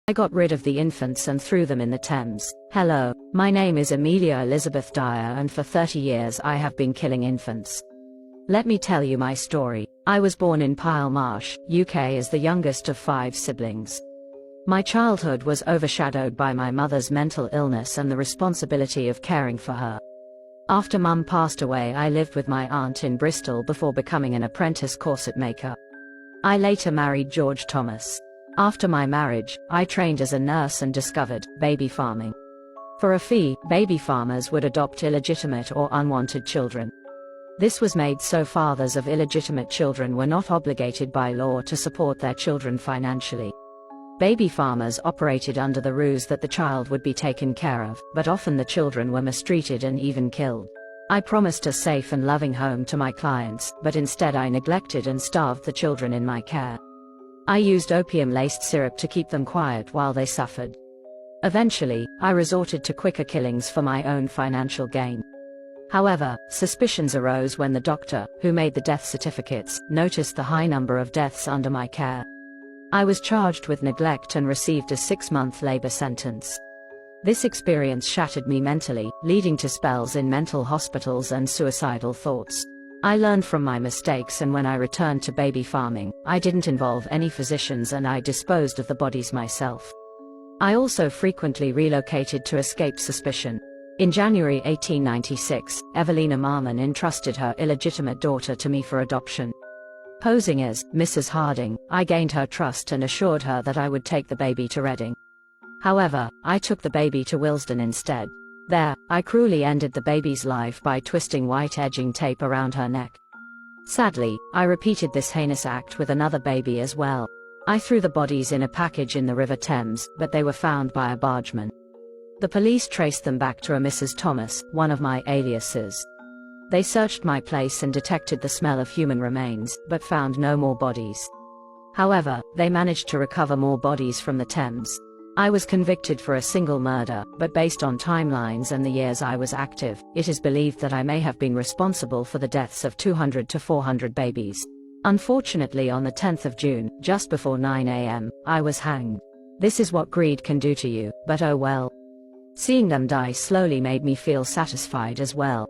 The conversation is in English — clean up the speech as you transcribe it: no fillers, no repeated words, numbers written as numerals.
I got rid of the infants and threw them in the Thames. Hello, my name is Amelia Elizabeth Dyer, and for 30 years I have been killing infants. Let me tell you my story. I was born in Pyle Marsh, UK as the youngest of 5 siblings. My childhood was overshadowed by my mother's mental illness and the responsibility of caring for her. After Mum passed away, I lived with my aunt in Bristol before becoming an apprentice corset maker. I later married George Thomas. After my marriage, I trained as a nurse and discovered baby farming. For a fee, baby farmers would adopt illegitimate or unwanted children. This was made so fathers of illegitimate children were not obligated by law to support their children financially. Baby farmers operated under the ruse that the child would be taken care of, but often the children were mistreated and even killed. I promised a safe and loving home to my clients, but instead I neglected and starved the children in my care. I used opium-laced syrup to keep them quiet while they suffered. Eventually, I resorted to quicker killings for my own financial gain. However, suspicions arose when the doctor, who made the death certificates, noticed the high number of deaths under my care. I was charged with neglect and received a 6-month labor sentence. This experience shattered me mentally, leading to spells in mental hospitals and suicidal thoughts. I learned from my mistakes, and when I returned to baby farming, I didn't involve any physicians and I disposed of the bodies myself. I also frequently relocated to escape suspicion. In January 1896, Evelina Marmon entrusted her illegitimate daughter to me for adoption. Posing as Mrs. Harding, I gained her trust and assured her that I would take the baby to Reading. However, I took the baby to Willesden instead. There, I cruelly ended the baby's life by twisting white edging tape around her neck. Sadly, I repeated this heinous act with another baby as well. I threw the bodies in a package in the River Thames, but they were found by a bargeman. The police traced them back to a Mrs. Thomas, one of my aliases. They searched my place and detected the smell of human remains, but found no more bodies. However, they managed to recover more bodies from the Thames. I was convicted for a single murder, but based on timelines and the years I was active, it is believed that I may have been responsible for the deaths of 200 to 400 babies. Unfortunately, on the 10th of June, just before 9 a.m., I was hanged. This is what greed can do to you, but oh well. Seeing them die slowly made me feel satisfied as well.